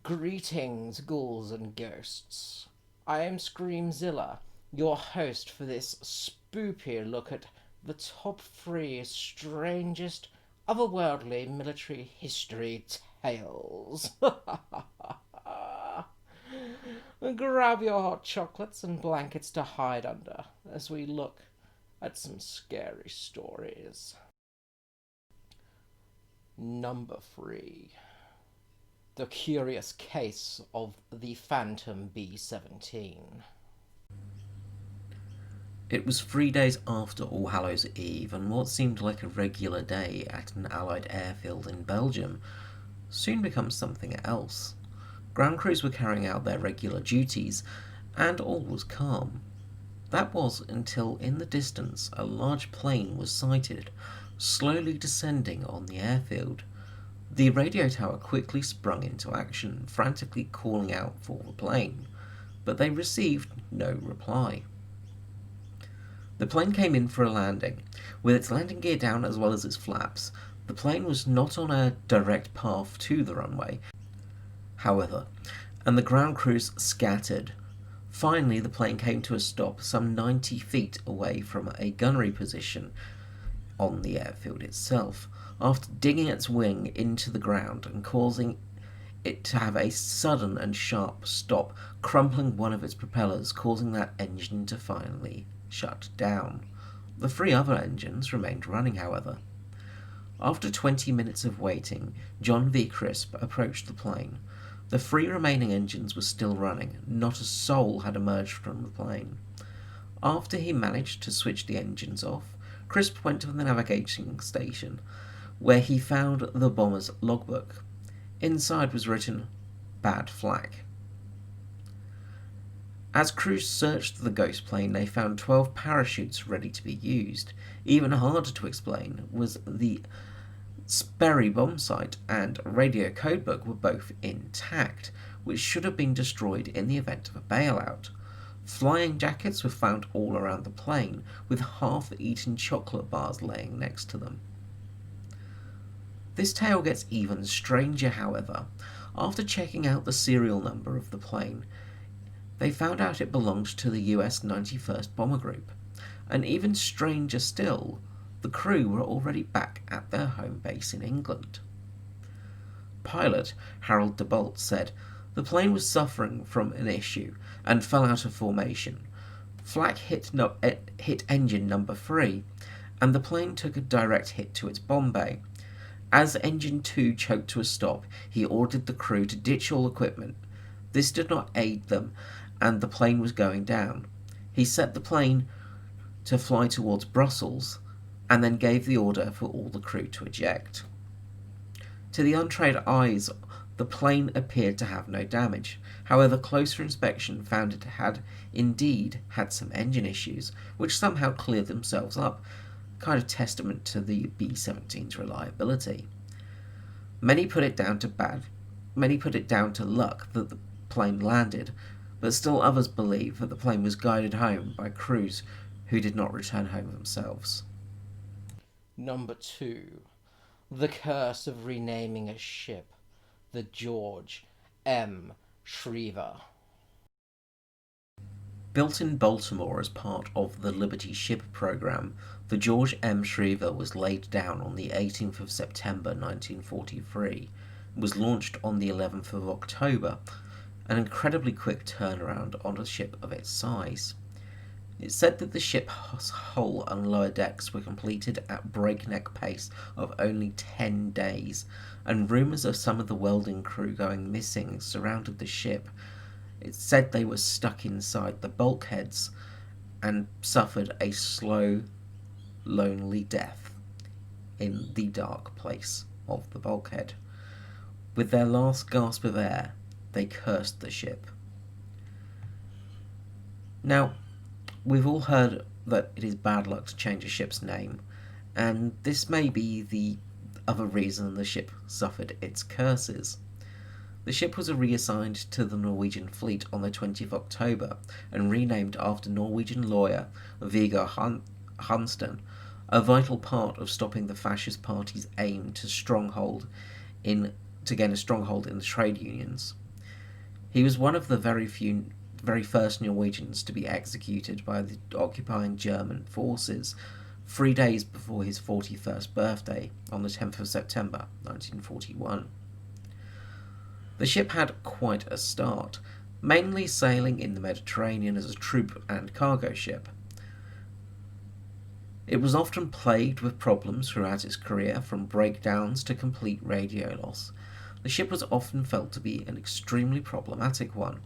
Greetings, ghouls and ghosts. I am Screamzilla, your host for this spoopy look at the top 3 strangest otherworldly military history tales. Grab your hot chocolates and blankets to hide under as we look at some scary stories. Number 3. The Curious Case of the Phantom B-17. It was 3 days after All Hallows Eve, and what seemed like a regular day at an Allied airfield in Belgium soon becomes something else. Ground crews were carrying out their regular duties, and all was calm. That was until in the distance a large plane was sighted, slowly descending on the airfield. The radio tower quickly sprung into action, frantically calling out for the plane, but they received no reply. The plane came in for a landing. With its landing gear down as well as its flaps, the plane was not on a direct path to the runway, however, and the ground crews scattered. Finally, the plane came to a stop some 90 feet away from a gunnery position on the airfield itself, after digging its wing into the ground and causing it to have a sudden and sharp stop, crumpling one of its propellers, causing that engine to finally shut down. The 3 other engines remained running, however. After 20 minutes of waiting, John V. Crisp approached the plane. The 3 remaining engines were still running. Not a soul had emerged from the plane. After he managed to switch the engines off, Crisp went to the navigating station, where he found the bomber's logbook. Inside was written, "Bad flag." As crews searched the ghost plane, they found 12 parachutes ready to be used. Even harder to explain was the Sperry bomb site and radio codebook were both intact, which should have been destroyed in the event of a bailout. Flying jackets were found all around the plane, with half-eaten chocolate bars laying next to them. This tale gets even stranger, however. After checking out the serial number of the plane, they found out it belonged to the US 91st Bomber Group. And even stranger still, the crew were already back at their home base in England. Pilot Harold DeBolt said the plane was suffering from an issue and fell out of formation. Flak hit engine number 3, and the plane took a direct hit to its bomb bay. As engine 2 choked to a stop, he ordered the crew to ditch all equipment. This did not aid them, and the plane was going down. He set the plane to fly towards Brussels, and then gave the order for all the crew to eject. To the untrained eyes, the plane appeared to have no damage. However, closer inspection found it had indeed had some engine issues, which somehow cleared themselves up, kind of testament to the B-17's reliability. Many put it down to luck that the plane landed, but still others believe that the plane was guided home by crews who did not return home themselves. Number 2. The Curse of Renaming a Ship. The George M. Schriever. Built in Baltimore as part of the Liberty Ship program, the George M. Schriever was laid down on the 18th of September 1943. It was launched on the 11th of October, an incredibly quick turnaround on a ship of its size. It's said that the ship's hull and lower decks were completed at breakneck pace of only 10 days, and rumours of some of the welding crew going missing surrounded the ship. It's said they were stuck inside the bulkheads and suffered a slow, lonely death in the dark place of the bulkhead. With their last gasp of air, they cursed the ship. Now, we've all heard that it is bad luck to change a ship's name, and this may be the other reason the ship suffered its curses. The ship was reassigned to the Norwegian fleet on the 20th of October and renamed after Norwegian lawyer Viggo Hansten, a vital part of stopping the fascist party's aim to gain a stronghold in the trade unions. He was one of the very first Norwegians to be executed by the occupying German forces 3 days before his 41st birthday on the 10th of September 1941. The ship had quite a start, mainly sailing in the Mediterranean as a troop and cargo ship. It was often plagued with problems throughout its career, from breakdowns to complete radio loss. The ship was often felt to be an extremely problematic one.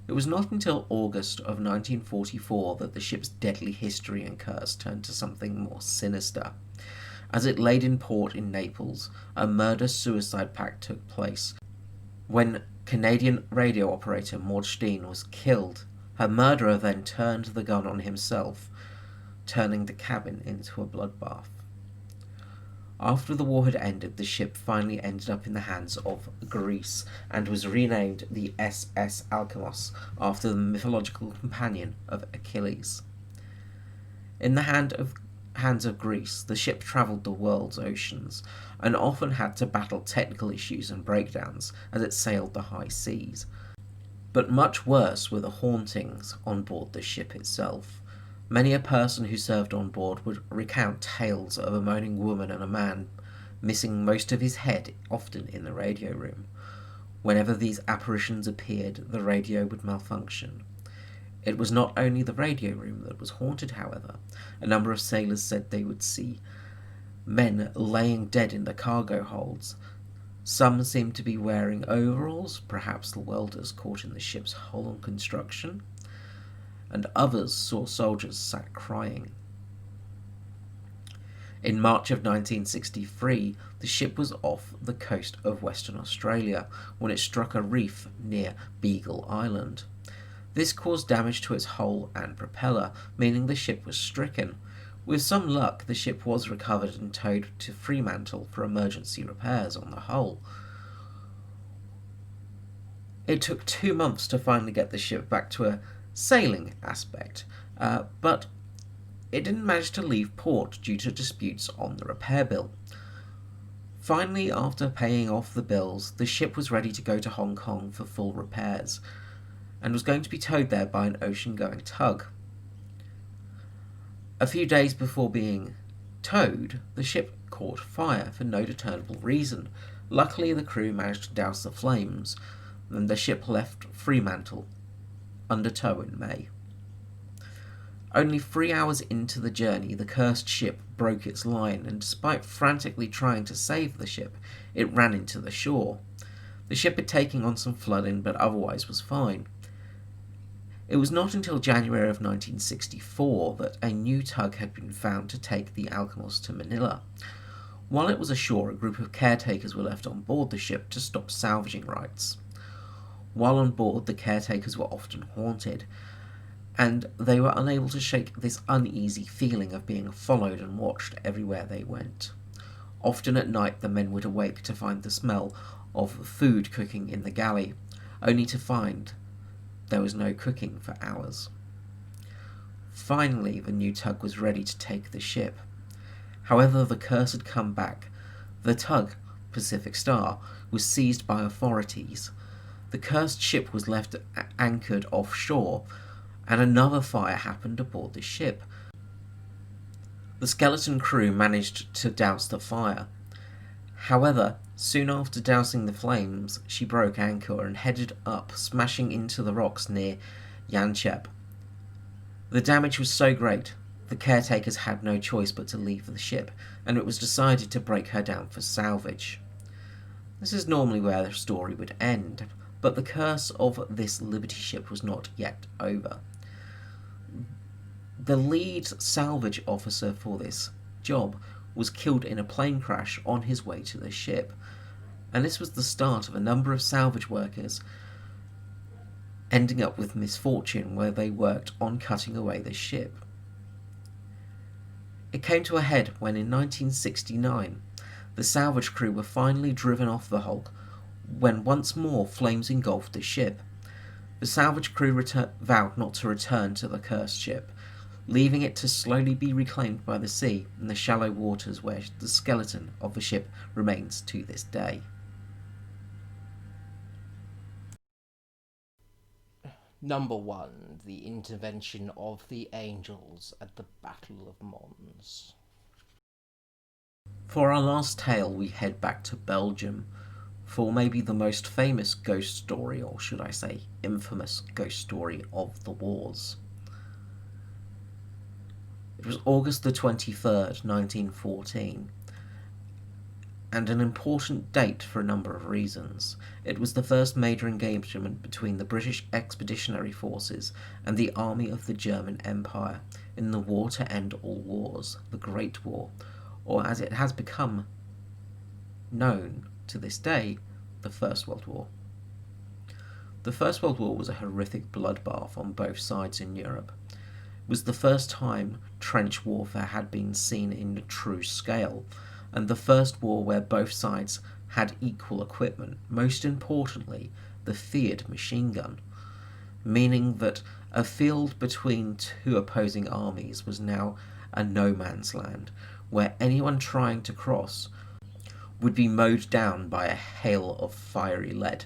It was not until August of 1944 that the ship's deadly history and curse turned to something more sinister. As it laid in port in Naples, a murder-suicide pact took place. When Canadian radio operator Maud Steen was killed, her murderer then turned the gun on himself, turning the cabin into a bloodbath. After the war had ended, the ship finally ended up in the hands of Greece and was renamed the SS Alkimos after the mythological companion of Achilles. In the hands of Greece, the ship travelled the world's oceans and often had to battle technical issues and breakdowns as it sailed the high seas. But much worse were the hauntings on board the ship itself. Many a person who served on board would recount tales of a moaning woman and a man missing most of his head, often in the radio room. Whenever these apparitions appeared, the radio would malfunction. It was not only the radio room that was haunted, however. A number of sailors said they would see men laying dead in the cargo holds. Some seemed to be wearing overalls, perhaps the welders caught in the ship's hull and construction, and others saw soldiers sat crying. In March of 1963, the ship was off the coast of Western Australia when it struck a reef near Beagle Island. This caused damage to its hull and propeller, meaning the ship was stricken. With some luck, the ship was recovered and towed to Fremantle for emergency repairs on the hull. It took 2 months to finally get the ship back to a sailing aspect, but it didn't manage to leave port due to disputes on the repair bill. Finally, after paying off the bills, the ship was ready to go to Hong Kong for full repairs, and was going to be towed there by an ocean-going tug. A few days before being towed, the ship caught fire for no determinable reason. Luckily, the crew managed to douse the flames, and the ship left Fremantle under tow in May. Only 3 hours into the journey, the cursed ship broke its line, and despite frantically trying to save the ship, it ran into the shore. The ship had taken on some flooding, but otherwise was fine. It was not until January of 1964 that a new tug had been found to take the Alkimos to Manila. While it was ashore, a group of caretakers were left on board the ship to stop salvaging rights. While on board, the caretakers were often haunted, and they were unable to shake this uneasy feeling of being followed and watched everywhere they went. Often at night, the men would awake to find the smell of food cooking in the galley, only to find there was no cooking for hours. Finally, the new tug was ready to take the ship. However, the curse had come back. The tug, Pacific Star, was seized by authorities. The cursed ship was left anchored offshore, and another fire happened aboard the ship. The skeleton crew managed to douse the fire. However, soon after dousing the flames, she broke anchor and headed up, smashing into the rocks near Yanchep. The damage was so great, the caretakers had no choice but to leave the ship, and it was decided to break her down for salvage. This is normally where the story would end, but the curse of this Liberty ship was not yet over. The lead salvage officer for this job was killed in a plane crash on his way to the ship, and this was the start of a number of salvage workers ending up with misfortune where they worked on cutting away the ship. It came to a head when in 1969 the salvage crew were finally driven off the hulk when once more flames engulfed the ship. The salvage crew vowed not to return to the cursed ship, leaving it to slowly be reclaimed by the sea in the shallow waters where the skeleton of the ship remains to this day. Number 1. The intervention of the angels at the Battle of Mons. For our last tale, we head back to Belgium for maybe the most famous ghost story, or should I say infamous ghost story of the wars. It was August the 23rd, 1914, and an important date for a number of reasons. It was the first major engagement between the British Expeditionary Forces and the Army of the German Empire in the war to end all wars, the Great War, or as it has become known to this day, the First World War. The First World War was a horrific bloodbath on both sides in Europe. It was the first time trench warfare had been seen in a true scale, and the first war where both sides had equal equipment, most importantly, the feared machine gun, meaning that a field between two opposing armies was now a no man's land, where anyone trying to cross would be mowed down by a hail of fiery lead.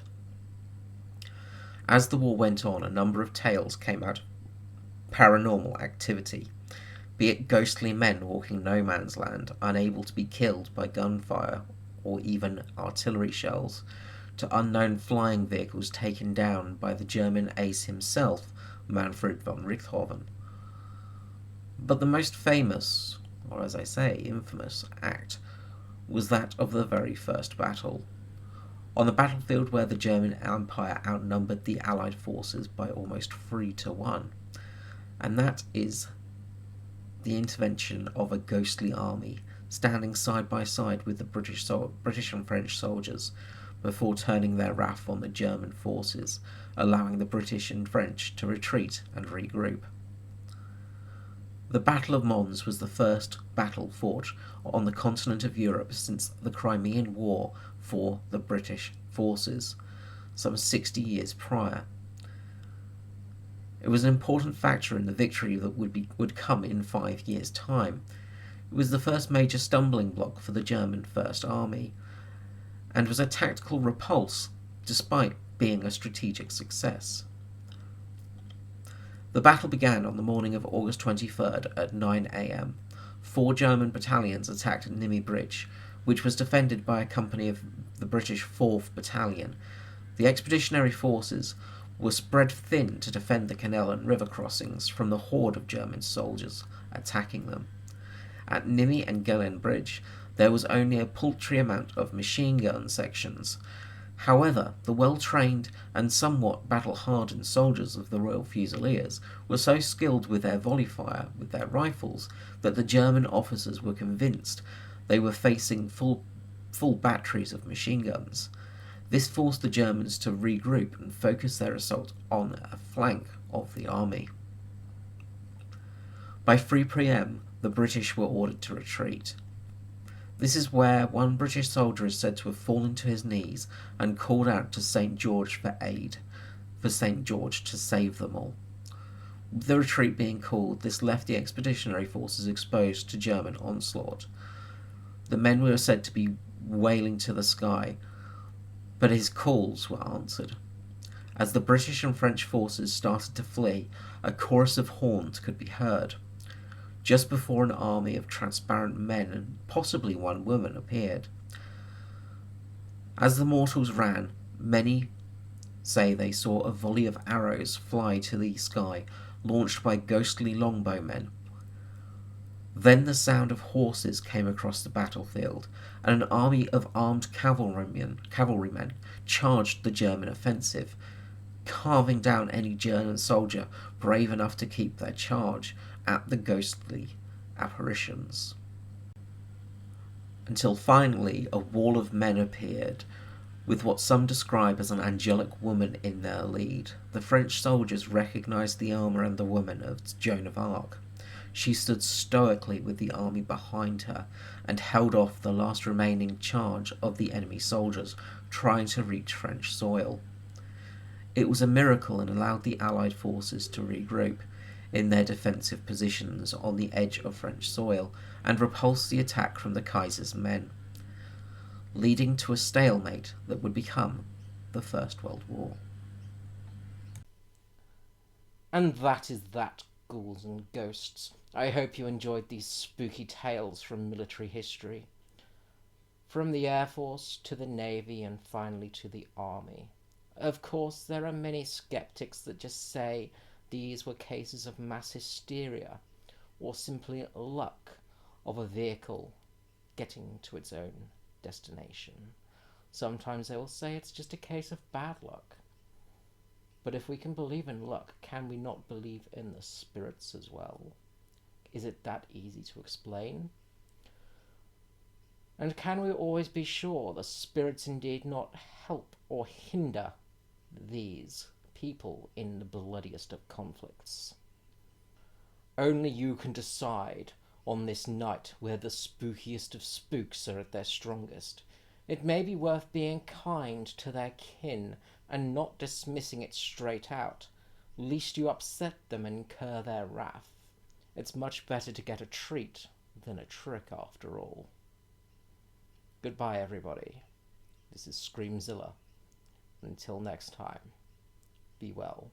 As the war went on, a number of tales came out of paranormal activity, be it ghostly men walking no man's land, unable to be killed by gunfire or even artillery shells, to unknown flying vehicles taken down by the German ace himself, Manfred von Richthofen. But the most famous, or as I say, infamous act was that of the very first battle. On the battlefield where the German Empire outnumbered the Allied forces by almost 3-1, and that is the intervention of a ghostly army standing side by side with the British and French soldiers before turning their wrath on the German forces, allowing the British and French to retreat and regroup. The Battle of Mons was the first battle fought on the continent of Europe since the Crimean War for the British forces, some 60 years prior. It was an important factor in the victory that would come in 5 years' time. It was the first major stumbling block for the German First Army, and was a tactical repulse despite being a strategic success. The battle began on the morning of August 23rd at 9 a.m. 4 German battalions attacked Nimy Bridge, which was defended by a company of the British 4th Battalion. The expeditionary forces were spread thin to defend the canal and river crossings from the horde of German soldiers attacking them. At Nimy and Gelen Bridge, there was only a paltry amount of machine gun sections. However, the well-trained and somewhat battle-hardened soldiers of the Royal Fusiliers were so skilled with their volley fire with their rifles that the German officers were convinced they were facing full batteries of machine guns. This forced the Germans to regroup and focus their assault on a flank of the army. By 3 p.m, the British were ordered to retreat. This is where one British soldier is said to have fallen to his knees and called out to St. George for aid, for St. George to save them all. With the retreat being called, this left the expeditionary forces exposed to German onslaught. The men were said to be wailing to the sky, but his calls were answered. As the British and French forces started to flee, a chorus of horns could be heard. Just before an army of transparent men and possibly one woman appeared. As the mortals ran, many say they saw a volley of arrows fly to the sky, launched by ghostly longbowmen. Then the sound of horses came across the battlefield, and an army of armed cavalrymen charged the German offensive, carving down any German soldier brave enough to keep their charge at the ghostly apparitions. Until finally a wall of men appeared, with what some describe as an angelic woman in their lead. The French soldiers recognized the armor and the woman of Joan of Arc. She stood stoically with the army behind her and held off the last remaining charge of the enemy soldiers trying to reach French soil. It was a miracle and allowed the Allied forces to regroup in their defensive positions on the edge of French soil and repulse the attack from the Kaiser's men, leading to a stalemate that would become the First World War. And that is that, ghouls and ghosts. I hope you enjoyed these spooky tales from military history. From the Air Force to the Navy and finally to the Army. Of course, there are many skeptics that just say these were cases of mass hysteria or simply luck of a vehicle getting to its own destination. Sometimes they will say it's just a case of bad luck. But if we can believe in luck, can we not believe in the spirits as well? Is it that easy to explain? And can we always be sure the spirits indeed not help or hinder these people in the bloodiest of conflicts? Only you can decide on this night where the spookiest of spooks are at their strongest. It may be worth being kind to their kin and not dismissing it straight out, lest you upset them and incur their wrath. It's much better to get a treat than a trick after all. Goodbye, everybody. This is Screamzilla. Until next time, be well.